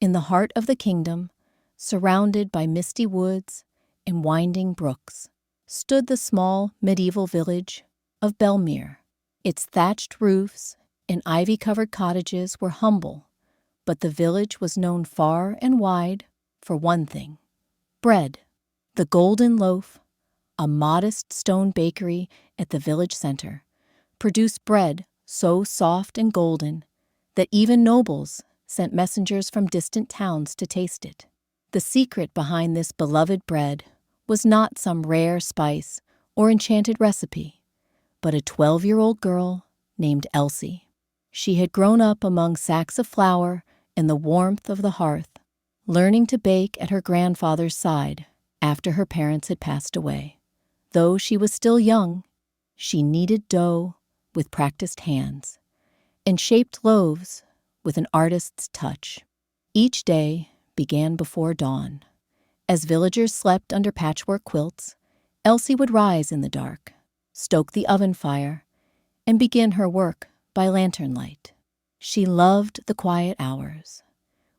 In the heart of the kingdom, surrounded by misty woods and winding brooks, stood the small medieval village of Bellmere. Its thatched roofs and ivy-covered cottages were humble, but the village was known far and wide for one thing: bread. The Golden Loaf, a modest stone bakery at the village center, produced bread so soft and golden that even nobles sent messengers from distant towns to taste it. The secret behind this beloved bread was not some rare spice or enchanted recipe, but a 12-year-old girl named Elsie. She had grown up among sacks of flour and the warmth of the hearth, learning to bake at her grandfather's side after her parents had passed away. Though she was still young, she kneaded dough with practiced hands and shaped loaves with an artist's touch. Each day began before dawn. As villagers slept under patchwork quilts, Elsie would rise in the dark, stoke the oven fire, and begin her work by lantern light. She loved the quiet hours,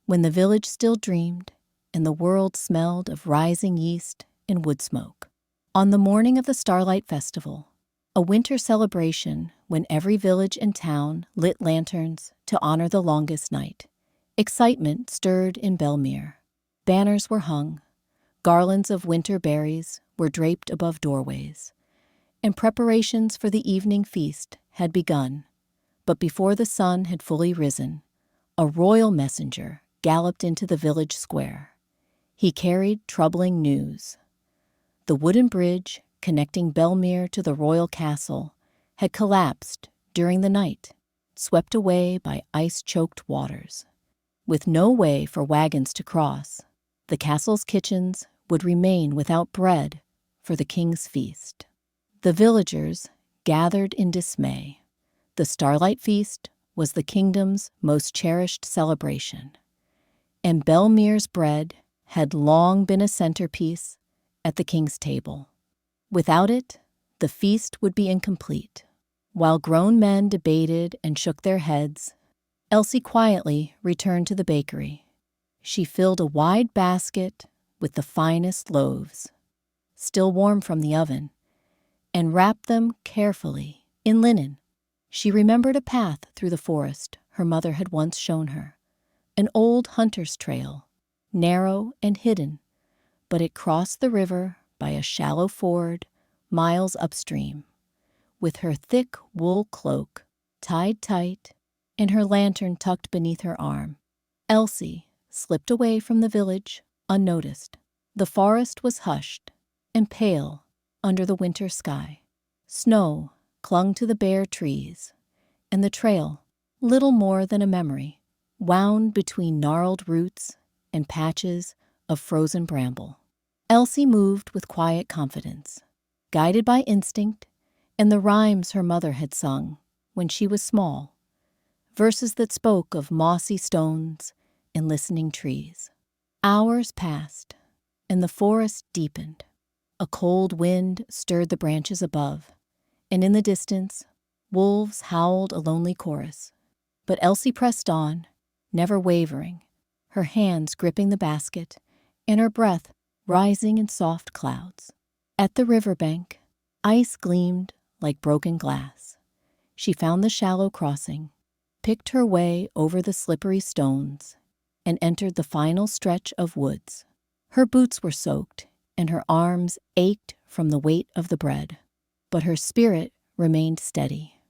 when the village still dreamed and the world smelled of rising yeast and wood smoke. On the morning of the Starlight Festival, a winter celebration when every village and town lit lanterns to honor the longest night, excitement stirred in Bellmere. Banners were hung, garlands of winter berries were draped above doorways, and preparations for the evening feast had begun. But before the sun had fully risen, a royal messenger galloped into the village square. He carried troubling news. The wooden bridge connecting Bellmere to the royal castle had collapsed during the night, swept away by ice-choked waters. With no way for wagons to cross, the castle's kitchens would remain without bread for the king's feast. The villagers gathered in dismay. The Starlight Feast was the kingdom's most cherished celebration, and Bellmere's bread had long been a centerpiece at the king's table. Without it, the feast would be incomplete. While grown men debated and shook their heads, Elsie quietly returned to the bakery. She filled a wide basket with the finest loaves, still warm from the oven, and wrapped them carefully in linen. She remembered a path through the forest her mother had once shown her, an old hunter's trail, narrow and hidden, but it crossed the river by a shallow ford miles upstream. With her thick wool cloak tied tight and her lantern tucked beneath her arm, Elsie slipped away from the village unnoticed. The forest was hushed and pale under the winter sky. Snow clung to the bare trees, and the trail, little more than a memory, wound between gnarled roots and patches of frozen bramble. Elsie moved with quiet confidence, guided by instinct and the rhymes her mother had sung when she was small, verses that spoke of mossy stones and listening trees. Hours passed, and the forest deepened. A cold wind stirred the branches above, and in the distance, wolves howled a lonely chorus. But Elsie pressed on, never wavering, her hands gripping the basket and her breath rising in soft clouds. At the riverbank, ice gleamed like broken glass. She found the shallow crossing, picked her way over the slippery stones, and entered the final stretch of woods. Her boots were soaked, and her arms ached from the weight of the bread, but her spirit remained steady.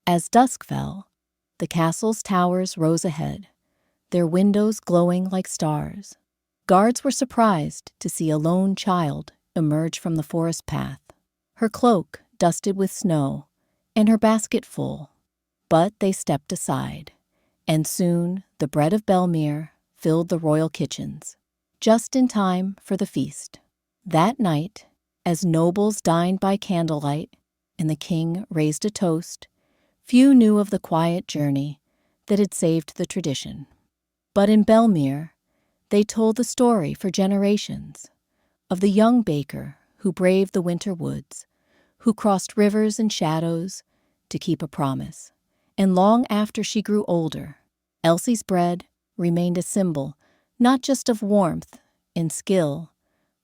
As dusk fell, the castle's towers rose ahead, their windows glowing like stars. Guards were surprised to see a lone child emerge from the forest path, her cloak dusted with snow and her basket full. But they stepped aside, and soon the bread of Bellmere filled the royal kitchens, just in time for the feast. That night, as nobles dined by candlelight and the king raised a toast, few knew of the quiet journey that had saved the tradition. But in Bellmere, they told the story for generations of the young baker who braved the winter woods, who crossed rivers and shadows to keep a promise. And long after she grew older, Elsie's bread remained a symbol not just of warmth and skill,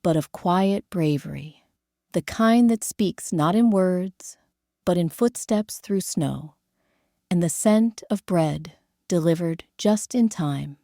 but of quiet bravery, the kind that speaks not in words, but in footsteps through snow, and the scent of bread delivered just in time.